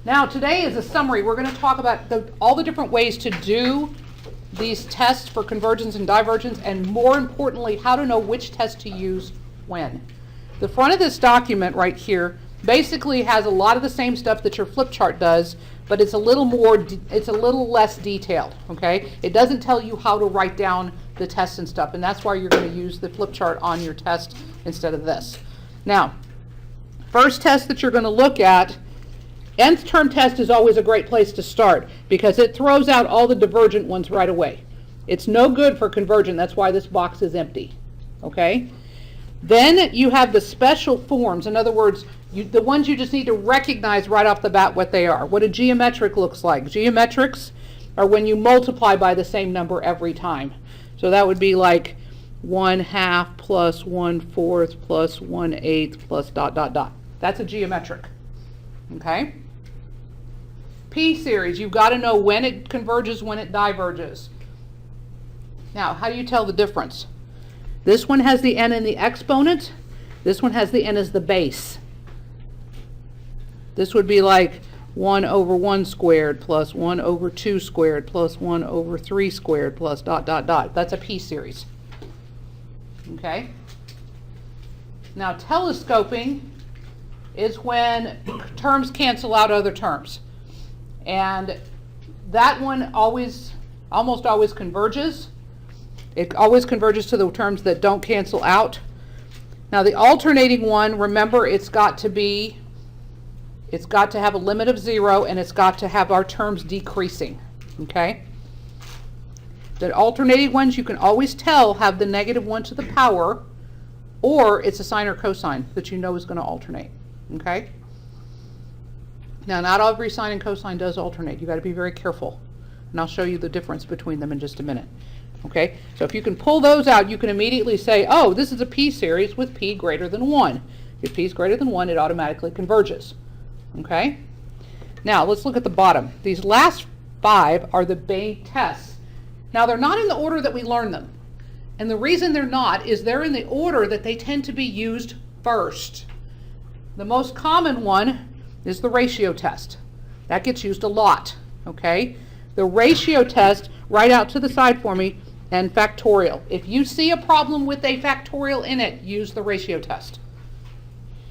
Now today is a summary. We're going to talk about all the different ways to do these tests for convergence and divergence, and more importantly, how to know which test to use when. The front of this document right here basically has a lot of the same stuff that your flip chart does, but it's a little less detailed, okay? It doesn't tell you how to write down the tests and stuff, and that's why you're going to use the flip chart on your test instead of this. Now, first test that you're going to look at, Nth term test is always a great place to start because it throws out all the divergent ones right away. It's no good for convergent. That's why this box is empty. Okay? Then you have the special forms. In other words, the ones you just need to recognize right off the bat what they are. What a geometric looks like. Geometrics are when you multiply by the same number every time. So that would be like 1/2 plus 1/4 plus 1/8 plus ... That's a geometric. Okay? P series, you've got to know when it converges, when it diverges. Now, how do you tell the difference? This one has the n in the exponent. This one has the n as the base. This would be like 1 over 1 squared plus 1 over 2 squared plus 1 over 3 squared plus ... That's a P series. Okay? Now, telescoping is when terms cancel out other terms. And that one almost always converges. It always converges to the terms that don't cancel out. Now the alternating one, remember, it's got to have a limit of 0, and it's got to have our terms decreasing. Okay? The alternating ones you can always tell have the -1 to the power, or it's a sine or cosine that you know is going to alternate. Okay? Now, not every sine and cosine does alternate. You've got to be very careful. And I'll show you the difference between them in just a minute. Okay? So if you can pull those out, you can immediately say, oh, this is a P series with P greater than 1. If P is greater than 1, it automatically converges. Okay? Now, let's look at the bottom. These last 5 are the Bay tests. Now, they're not in the order that we learn them. And the reason they're not is they're in the order that they tend to be used first. The most common one is the ratio test. That gets used a lot, okay? The ratio test, write out to the side for me, and factorial. If you see a problem with a factorial in it, use the ratio test.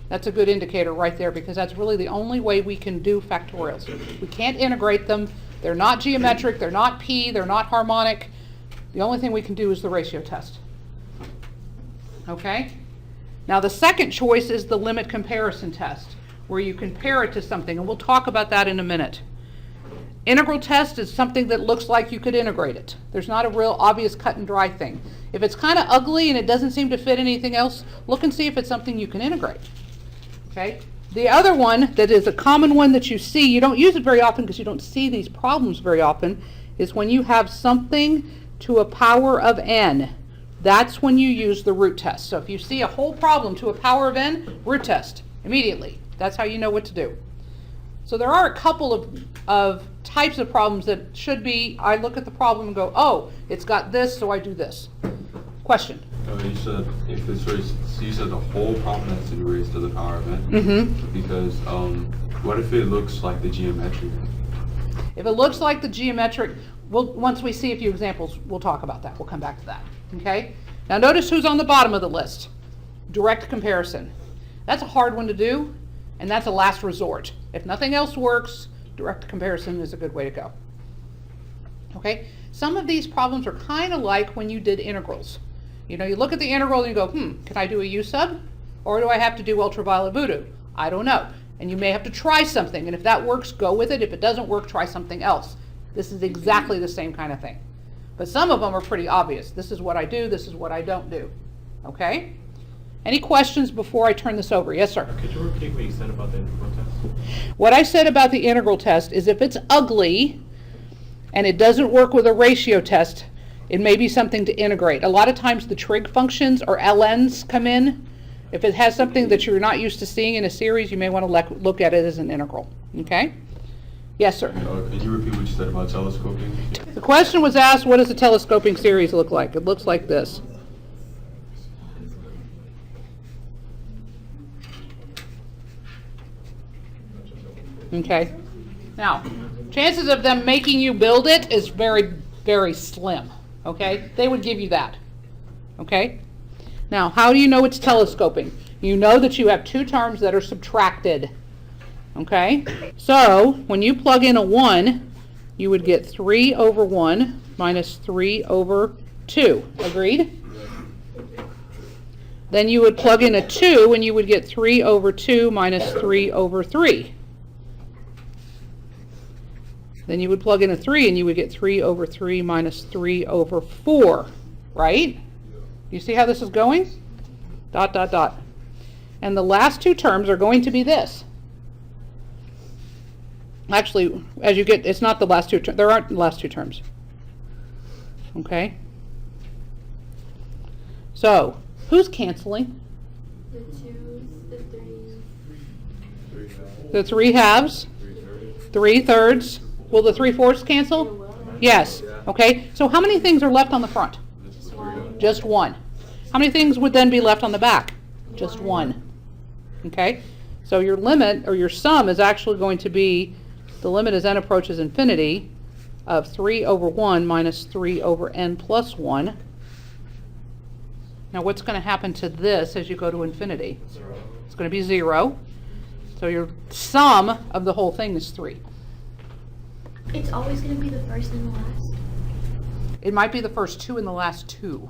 That's a good indicator right there, because that's really the only way we can do factorials. We can't integrate them. They're not geometric, they're not P, they're not harmonic. The only thing we can do is the ratio test. Okay? Now the second choice is the limit comparison test, where you compare it to something, and we'll talk about that in a minute. Integral test is something that looks like you could integrate it. There's not a real obvious cut and dry thing. If it's kind of ugly and it doesn't seem to fit anything else, look and see if it's something you can integrate. Okay? The other one that is a common one that you see, you don't use it very often because you don't see these problems very often, is when you have something to a power of n. That's when you use the root test. So if you see a whole problem to a power of n, root test immediately. That's how you know what to do. So there are a couple of types of problems that should be, I look at the problem and go, oh, it's got this, so I do this. Question? You said if it's raised, so you said the whole problem has to be raised to the power of n. Mm-hmm. Because what if it looks like the geometric? If it looks like the geometric, once we see a few examples, we'll talk about that. We'll come back to that. Okay? Now notice who's on the bottom of the list. Direct comparison. That's a hard one to do, and that's a last resort. If nothing else works, direct comparison is a good way to go. Okay? Some of these problems are kind of like when you did integrals. You know, you look at the integral and you go, can I do a U sub? Or do I have to do ultraviolet voodoo? I don't know. And you may have to try something, and if that works, go with it. If it doesn't work, try something else. This is exactly the same kind of thing. But some of them are pretty obvious. This is what I do, this is what I don't do. Okay? Any questions before I turn this over? Yes, sir? Could you repeat what you said about the integral test? What I said about the integral test is if it's ugly and it doesn't work with a ratio test, it may be something to integrate. A lot of times the trig functions or ln's come in. If it has something that you're not used to seeing in a series, you may want to look at it as an integral. Okay? Yes, sir? Can you repeat what you said about telescoping? The question was asked, what does a telescoping series look like? It looks like this. Okay. Now, chances of them making you build it is very, very slim, okay? They would give you that, okay? Now, how do you know it's telescoping? You know that you have two terms that are subtracted, okay? So, when you plug in a 1, you would get 3 over 1 minus 3 over 2. Agreed? Then you would plug in a 2 and you would get 3 over 2 minus 3 over 3. Then you would plug in a 3 and you would get 3 over 3 minus 3 over 4, right? You see how this is going? Dot, dot, dot. And the last two terms are going to be this. Actually, as you get, it's not the last two terms. There aren't the last two terms. Okay? So, who's canceling? The 2s, the 3s. The 3 halves? 3/3. Will the 3/4 cancel? Yes. Okay. So how many things are left on the front? Just one. How many things would then be left on the back? Just one. Okay. So your limit, or your sum, is actually going to be, the limit as n approaches infinity, of 3 over 1 minus 3 over n plus 1. Now what's going to happen to this as you go to infinity? It's going to be 0. So your sum of the whole thing is 3. It's always going to be the first and the last. It might be the first 2 and the last 2.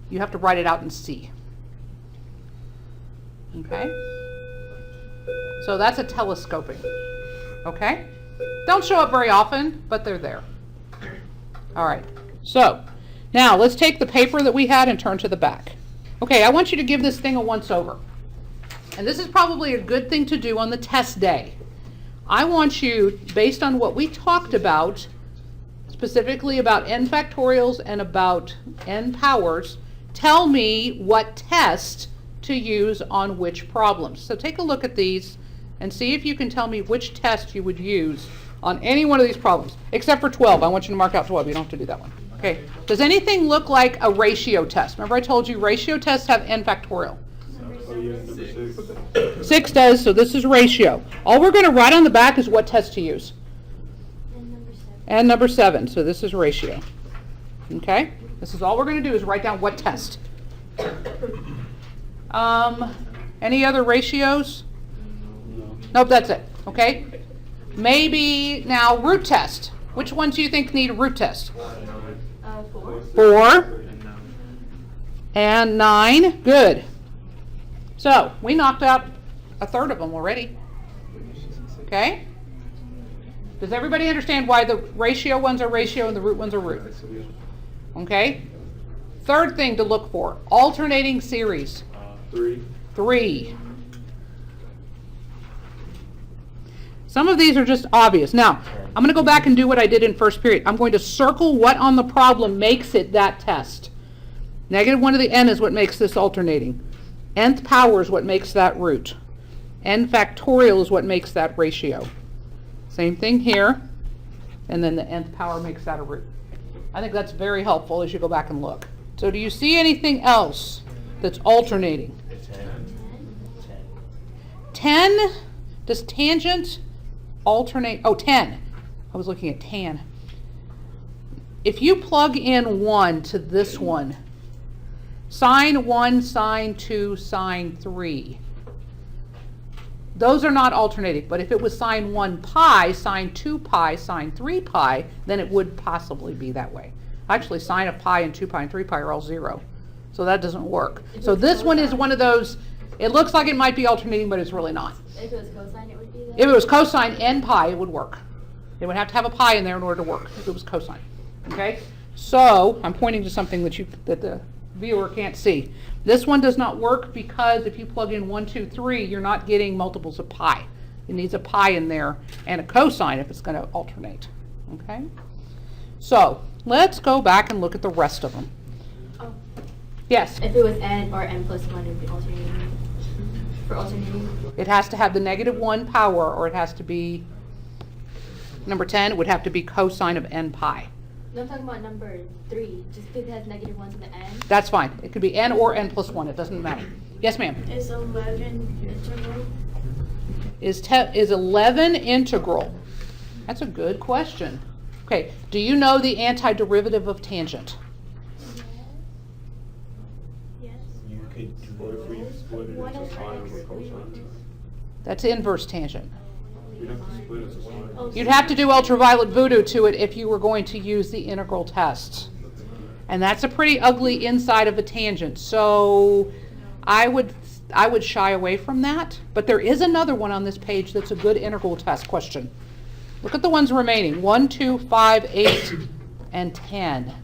You have to write it out and see. Okay? So that's a telescoping. Okay? Don't show up very often, but they're there. All right. So, now let's take the paper that we had and turn to the back. Okay, I want you to give this thing a once over. And this is probably a good thing to do on the test day. I want you, based on what we talked about, specifically about n factorials and about n powers, tell me what test to use on which problems. So take a look at these and see if you can tell me which test you would use on any one of these problems, except for 12. I want you to mark out 12. You don't have to do that one. Okay. Does anything look like a ratio test? Remember I told you ratio tests have n factorial. 6 does, so this is ratio. All we're going to write on the back is what test to use. And number 7, so this is ratio. Okay? This is all we're going to do is write down what test. Any other ratios? Nope, that's it. Okay? Maybe now root test. Which ones do you think need a root test? 4. 4 and 9. Good. So we knocked out a third of them already. Okay? Does everybody understand why the ratio ones are ratio and the root ones are root? Okay? Third thing to look for, alternating series. 3. Some of these are just obvious. Now, I'm going to go back and do what I did in first period. I'm going to circle what on the problem makes it that test. -1 to the n is what makes this alternating. Nth power is what makes that root. N factorial is what makes that ratio. Same thing here. And then the nth power makes that a root. I think that's very helpful as you go back and look. So do you see anything else that's alternating? 10. Does tangent alternate? Oh, 10. I was looking at tan. If you plug in 1 to this one, sine 1, sine 2, sine 3. Those are not alternating, but if it was sine 1 pi, sine 2 pi, sine 3 pi, then it would possibly be that way. Actually, sine of pi and 2 pi and 3 pi are all 0. So that doesn't work. So this one is one of those, it looks like it might be alternating, but it's really not. If it was cosine, it would be there? If it was cosine n pi, it would work. It would have to have a pi in there in order to work if it was cosine. Okay? So I'm pointing to something that the viewer can't see. This one does not work because if you plug in 1, 2, 3, you're not getting multiples of pi. It needs a pi in there and a cosine if it's going to alternate. Okay? So let's go back and look at the rest of them. Oh. Yes? If it was n or n plus 1, it would be alternating. For alternating? It has to have the -1 power, or it has to be, number 10, it would have to be cosine of n pi. No, I'm talking about number 3. Just because it has -1 to the n. That's fine. It could be n or n plus 1. It doesn't matter. Yes, ma'am? Is 11 integral? Is 11 integral? That's a good question. Okay, do you know the antiderivative of tangent? Yes. You could do What if we split it One into over sine x over cosine? squared. That's inverse tangent. We'd have to split it to sine. Oh, You'd have to do ultraviolet voodoo to it if you were going to use the integral test. And that's a pretty ugly inside of a tangent. So I would shy away from that. But there is another one on this page that's a good integral test question. Look at the ones remaining. 1, 2, 5, 8, and 10.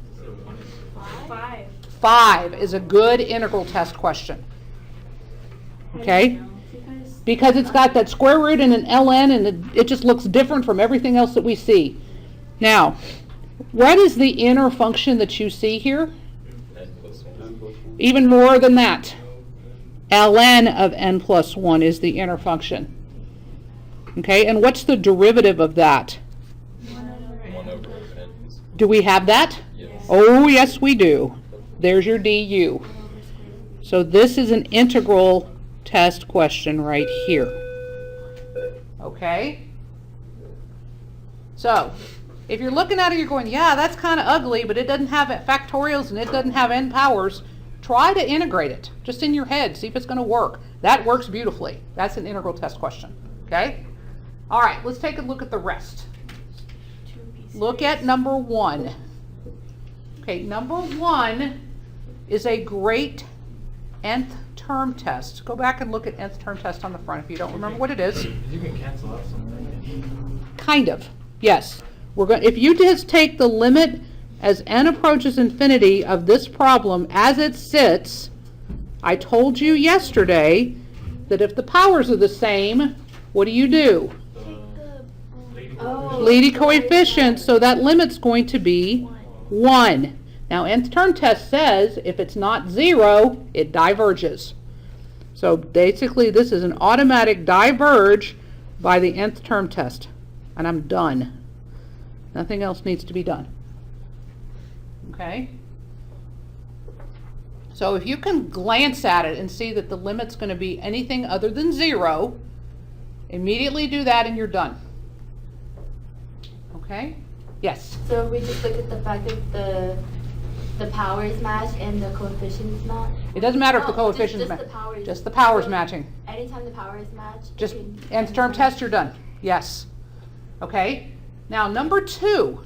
5. 5 is a good integral test question. Okay? Because it's got that square root and an ln, and it just looks different from everything else that we see. Now, what is the inner function that you see here? Even more than that. ln of n plus 1 is the inner function. Okay, and what's the derivative of that? 1 over n. Do we have that? Yes. Oh, yes, we do. There's your du. So this is an integral test question right here. Okay? So, if you're looking at it, you're going, yeah, that's kind of ugly, but it doesn't have factorials and it doesn't have n powers. Try to integrate it, just in your head, see if it's going to work. That works beautifully. That's an integral test question. Okay? All right, let's take a look at the rest. Look at number 1. Okay, number 1 is a great nth term test. Go back and look at nth term test on the front if you don't remember what it is. You can cancel out something. Kind of, yes. We're going. If you just take the limit as n approaches infinity of this problem as it sits, I told you yesterday that if the powers are the same, what do? Leading coefficient, so that limit's going to be 1. Now, nth term test says if it's not 0, it diverges. So basically, this is an automatic diverge by the nth term test. And I'm done. Nothing else needs to be done. Okay? So if you can glance at it and see that the limit's going to be anything other than 0, immediately do that and you're done. Okay? Yes? So we just look at the fact that the powers match and the coefficients match? It doesn't matter if the No, coefficients just match. the powers. Just the powers So matching. Anytime the powers match? Just you can- nth term test, you're done. Yes. Okay? Now, number 2.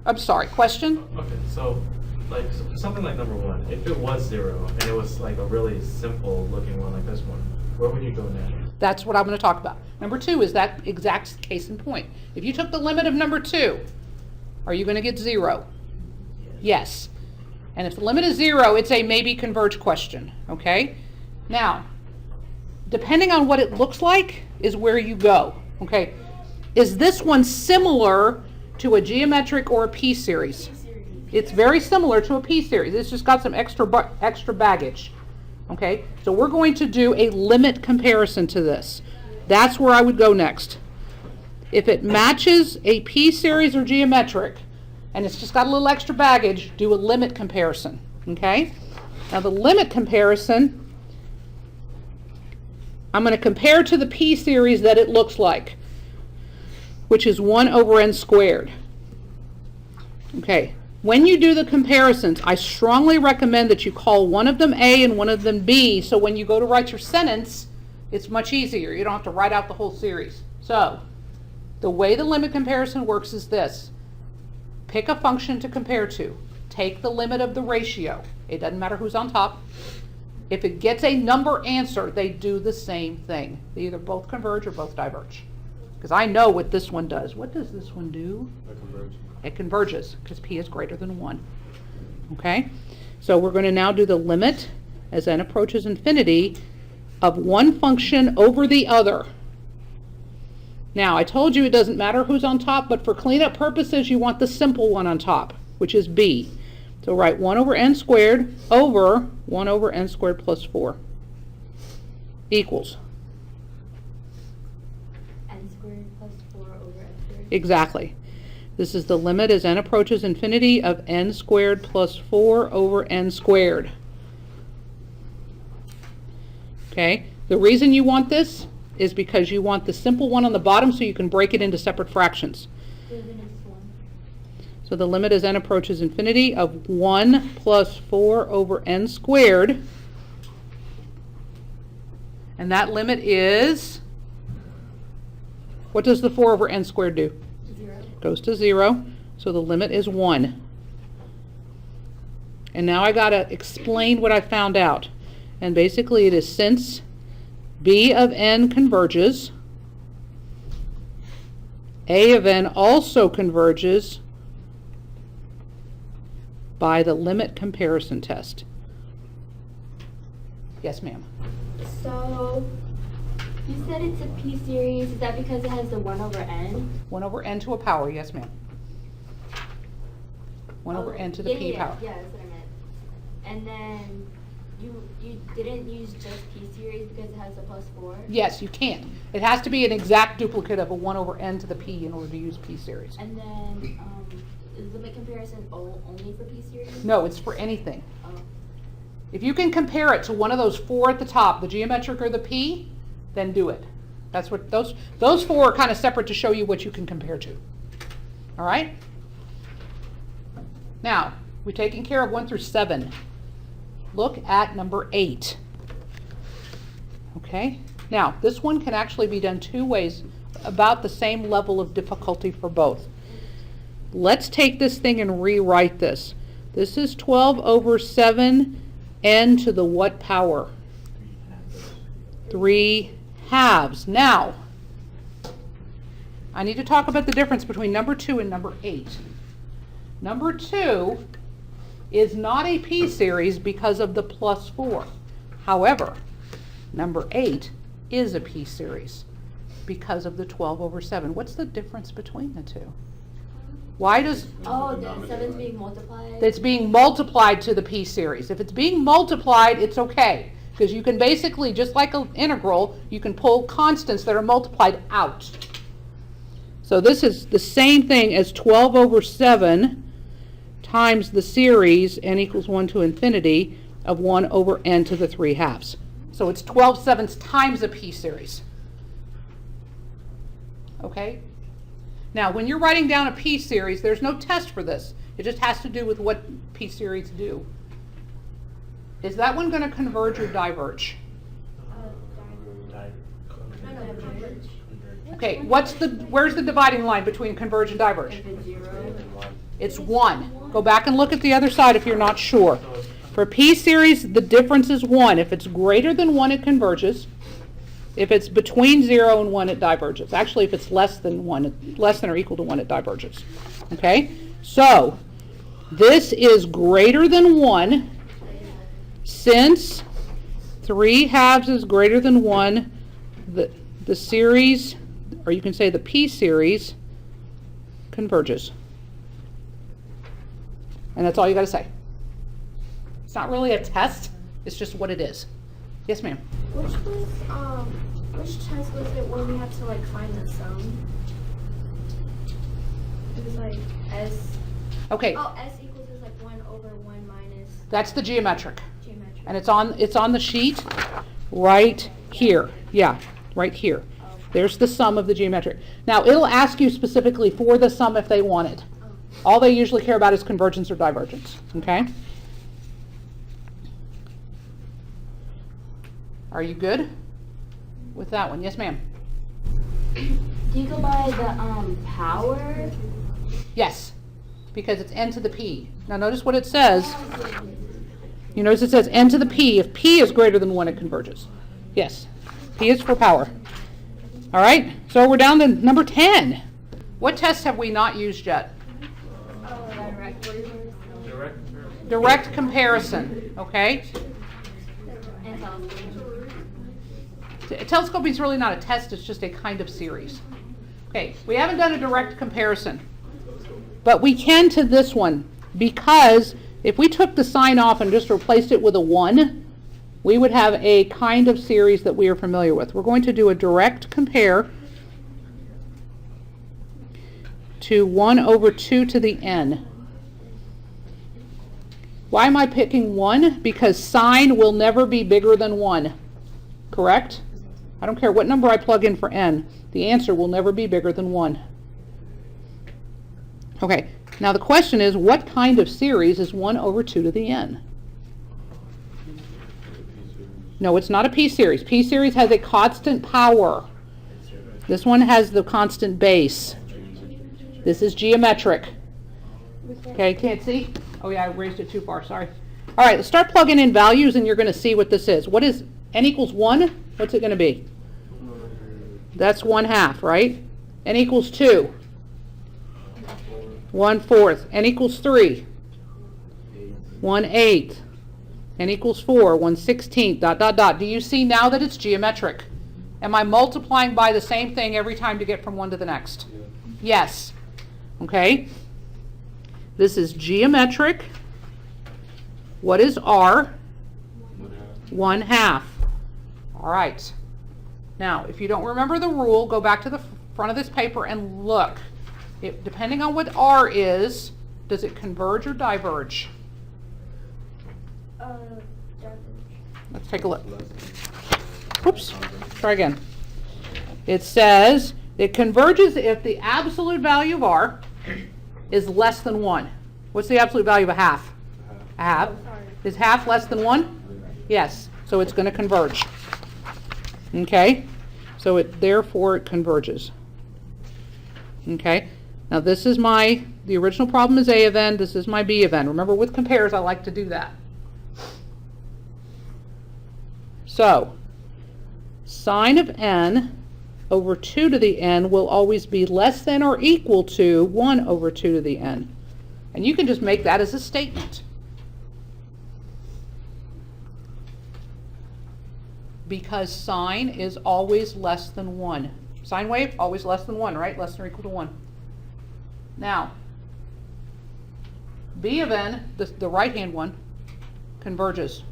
I'm sorry, question? Okay, so like something like number 1, if it was 0 and it was like a really simple looking one like this one, where would you go next? That's what I'm going to talk about. Number 2 is that exact case in point. If you took the limit of number 2, are you going to get 0? Yes. And if the limit is 0, it's a maybe converge question. Okay? Now, depending on what it looks like is where you go. Okay? Is this one similar to a geometric or a p-series? It's very similar to a p-series. It's just got some extra baggage. Okay? So we're going to do a limit comparison to this. That's where I would go next. If it matches a p-series or geometric, and it's just got a little extra baggage, do a limit comparison. Okay? Now the limit comparison, I'm going to compare to the p-series that it looks like, which is 1 over n squared. Okay. When you do the comparisons, I strongly recommend that you call one of them A and one of them B, so when you go to write your sentence, it's much easier. You don't have to write out the whole series. So, the way the limit comparison works is this. Pick a function to compare to. Take the limit of the ratio. It doesn't matter who's on top. If it gets a number answer, they do the same thing. They either both converge or both diverge. Because I know what this one does. What does this one do? It converges because p is greater than 1. Okay? So we're going to now do the limit as n approaches infinity of one function over the other. Now, I told you it doesn't matter who's on top, but for cleanup purposes, you want the simple one on top, which is b. So write 1 over n squared over 1 over n squared plus 4 equals. N squared plus 4 over n squared. Exactly. This is the limit as n approaches infinity of n squared plus 4 over n squared. Okay? The reason you want this is because you want the simple one on the bottom so you can break it into separate fractions. The limit is 1. So the limit as n approaches infinity of 1 plus 4 over n squared. And that limit is, what does the 4 over n squared do? 0. Goes to 0. So the limit is 1. And now I got to explain what I found out. And basically it is since b of n converges, a of n also converges by the limit comparison test. Yes, ma'am. So, you said it's a p series. Is that because it has the 1 over n? 1 over n to a power, yes, ma'am. 1 over n to the p power. Yeah, that's what I meant. And then you didn't use just p series because it has the plus 4? Yes, you can't. It has to be an exact duplicate of a 1 over n to the p in order to use p series. And then, is limit comparison only for p series? No, it's for anything. Oh. If you can compare it to one of those 4 at the top, the geometric or the p, then do it. That's what those 4 are kind of separate to show you what you can compare to. All right? Now, we've taken care of 1 through 7. Look at number 8. Okay? Now, this one can actually be done 2 ways, about the same level of difficulty for both. Let's take this thing and rewrite this. This is 12 over 7 n to the what power? 3 halves. Now, I need to talk about the difference between number 2 and number 8. Number 2 is not a p series because of the plus 4. However, number 8 is a p series because of the 12 over 7. What's the difference between the two? Why does... Oh, the 7's being multiplied? It's being multiplied to the p series. If it's being multiplied, it's okay. Because you can basically, just like an integral, you can pull constants that are multiplied out. So this is the same thing as 12 over 7 times the series, n equals 1 to infinity, of 1 over n to the 3 halves. So it's 12 sevenths times a p series. Okay? Now, when you're writing down a p series, there's no test for this. It just has to do with what p series do. Is that one going to converge or diverge? Okay, where's the dividing line between converge and diverge? If it's 0. It's 1. Go back and look at the other side if you're not sure. For p series, the difference is 1. If it's greater than 1, it converges. If it's between 0 and 1, it diverges. Actually, if it's less than or equal to 1, it diverges. Okay? So, this is greater than 1. Since 3 halves is greater than 1, the series, or you can say the p series, converges. And that's all you got to say. It's not really a test. It's just what it is. Yes, ma'am. Which test was it when we had to like find the sum? It was like S. Okay, Oh, S equals is like 1 over 1 minus that's the geometric. geometric. And it's on the sheet right here. Yeah, right here. There's the sum of the geometric. Now, it'll ask you specifically for the sum if they want it. All they usually care about is convergence or divergence. Okay? Are you good with that one? Yes, ma'am. Do you go by the power? Yes, because it's n to the p. Now, notice what it says. You notice it says n to the p. If p is greater than 1, it converges. Yes, p is for power. All right, so we're down to number 10. What tests have we not used yet? Direct comparison, okay? And Telescoping is really not a test, it's just a kind of series. Okay, we haven't done a direct comparison, but we can to this one, because if we took the sign off and just replaced it with a 1, we would have a kind of series that we are familiar with. We're going to do a direct compare to 1 over 2 to the n. Why am I picking 1? Because sine will never be bigger than 1, correct? I don't care what number I plug in for n. The answer will never be bigger than 1. Okay, now the question is, what kind of series is 1 over 2 to the n? No, it's not a p-series. P-series has a constant power. This one has the constant base. This is geometric. Okay, can't see? Oh yeah, I raised it too far, sorry. All right, let's start plugging in values and you're going to see what this is. What is n equals 1? What's it going to be? That's 1/2, right? N equals 2. 1/4. N equals 3. 1/8. N equals 4. 1/16. Dot, dot, dot. Do you see now that it's geometric? Am I multiplying by the same thing every time to get from one to the next? Yes. Okay. This is geometric. What is R? 1/2. All right. Now, if you don't remember the rule, go back to the front of this paper and look. Depending on what R is, does it converge or diverge? Diverge. Let's take a look. Whoops. Try again. It says it converges if the absolute value of R is less than 1. What's the absolute value of a half? A half. Is half less than 1? Yes. So it's going to converge. Okay? So therefore it converges. Okay? Now this is the original problem is A of n, this is my B of n. Remember with compares I like to do that. So, sine of n over 2 to the n will always be less than or equal to 1 over 2 to the n. And you can just make that as a statement. Because sine is always less than 1. Sine wave, always less than 1, right? Less than or equal to 1. Now, B of n, the right-hand one, converges.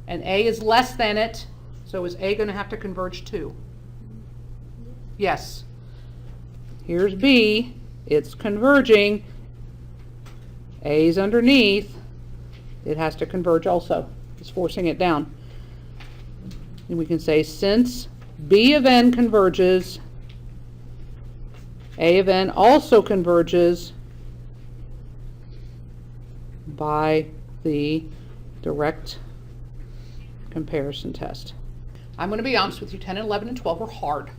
And A is less than it, so is A going to have to converge too? Yes. Here's B, it's converging. A's underneath, it has to converge also. It's forcing it down. And we can say since B of n converges, A of n also converges by the direct comparison test. I'm going to be honest with you, 10 and 11 and 12 are hard.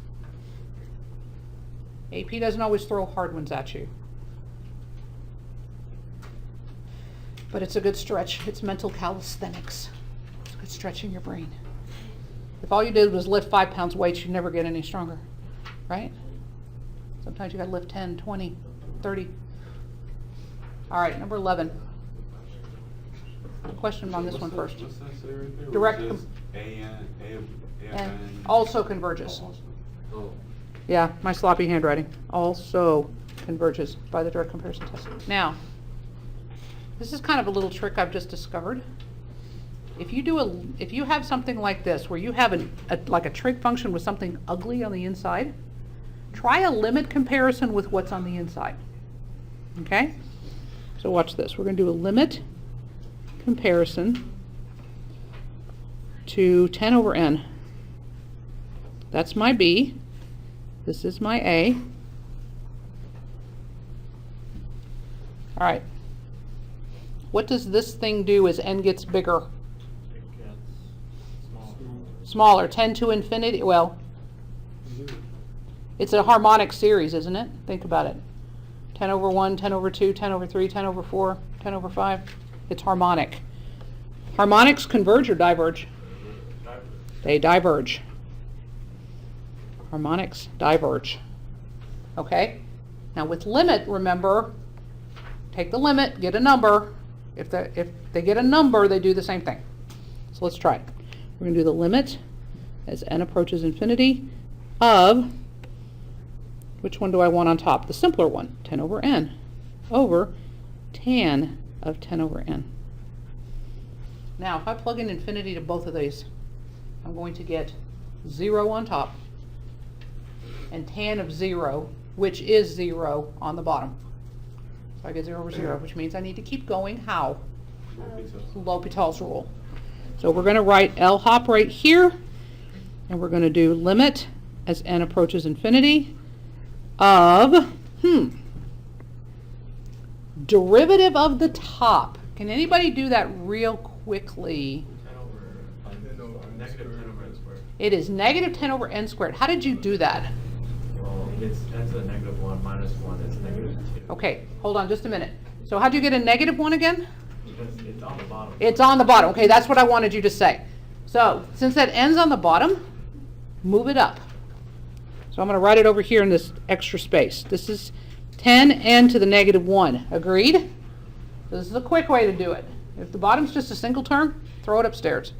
AP doesn't always throw hard ones at you. But it's a good stretch. It's mental calisthenics. It's a good stretching your brain. If all you did was lift 5 pounds weights, you'd never get any stronger, right? Sometimes you got to lift 10, 20, 30. All right, number 11. Question on this one first. What's that say right there? Direct Where it says A of and n also converges. also. Oh. Yeah, my sloppy handwriting. Also converges by the direct comparison test. Now, this is kind of a little trick I've just discovered. If you have something like this, where you have like a trig function with something ugly on the inside, try a limit comparison with what's on the inside. Okay? So watch this. We're going to do a limit comparison to 10 over n. That's my B. This is my A. All right. What does this thing do as n gets bigger? It gets Smaller. 10 to infinity. Well, it's a harmonic series, isn't it? Think about it. 10 over 1, 10 over 2, 10 over 3, 10 over 4, 10 over 5. It's harmonic. Harmonics converge or diverge? They diverge. Harmonics diverge. Okay? Now with limit, remember, take the limit, get a number. If they get a number, they do the same thing. So let's try it. We're going to do the limit as n approaches infinity of, which one do I want on top? The simpler one, 10 over n, over tan of 10 over n. Now, if I plug in infinity to both of these, I'm going to get 0 on top and tan of 0, which is 0 on the bottom. So I get 0 over 0, which means I need to keep going. How? L'Hopital's rule. So we're going to write L hop right here, and we're going to do limit as n approaches infinity of, Derivative of the top. Can anybody do that real quickly? 10 over negative 10 over n squared. It is negative 10 over n squared. How did you do that? Well, it's n to the negative 1 minus 1 is negative 2. Okay, hold on just a minute. So how'd you get a negative 1 again? Because it's on the bottom. It's on the bottom. Okay, that's what I wanted you to say. So since that n's on the bottom, move it up. So I'm going to write it over here in this extra space. This is 10n to the negative 1. Agreed? This is a quick way to do it. If the bottom's just a single term, throw it upstairs.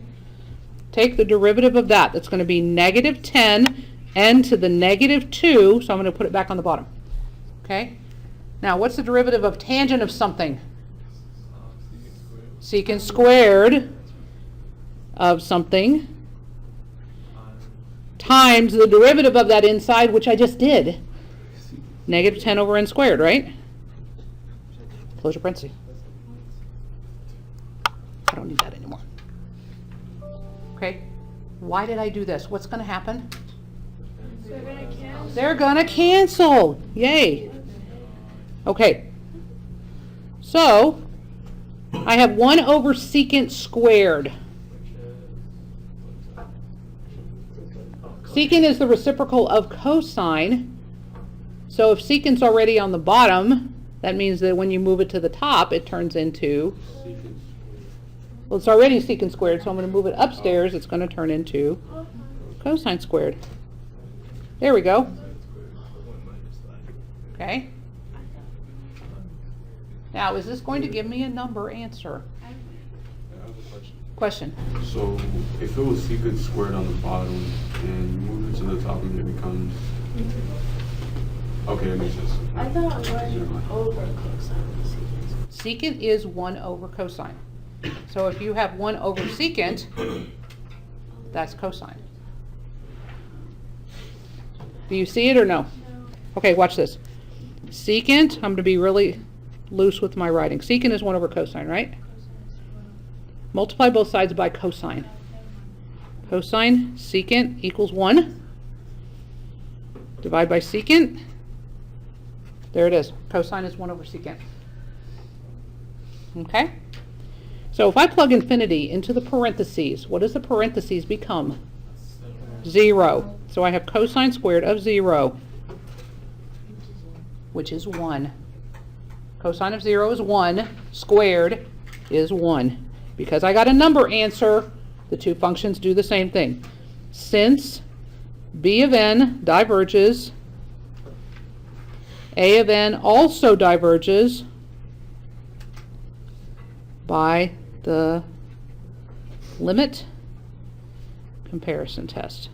Take the derivative of that. That's going to be negative 10 n to the negative 2. So I'm going to put it back on the bottom. Okay? Now, what's the derivative of tangent of something? Secant squared of something times the derivative of that inside, which I just did. Negative 10 over n squared, right? Close your parentheses. I don't need that anymore. Okay? Why did I do this? What's going to happen? They're gonna cancel. They're going to cancel. Yay. Okay. So, I have 1 over secant squared. Secant is the reciprocal of cosine. So if secant's already on the bottom, that means that when you move it to the top, it turns into, well, it's already secant squared, so I'm going to move it upstairs. It's going to turn into cosine squared. There we go. Okay. Now, is this going to give me a number answer? I have a question. Question. So if it was secant squared on the bottom and you move it to the top and it becomes, okay, it makes sense. I thought 1 over cosine was secant. Secant is 1 over cosine. So if you have 1 over secant, that's cosine. Do you see it or no? No. Okay, watch this. Secant, I'm going to be really loose with my writing. Secant is 1 over cosine, right? Multiply both sides by cosine. Cosine secant equals 1. Divide by secant. There it is. Cosine is 1 over secant. Okay? So if I plug infinity into the parentheses, what does the parentheses become? 0. So I have cosine squared of 0, which is 1. Cosine of 0 is 1. Squared is 1. Because I got a number answer, the two functions do the same thing. Since b of n diverges, a of n also diverges by the limit comparison test.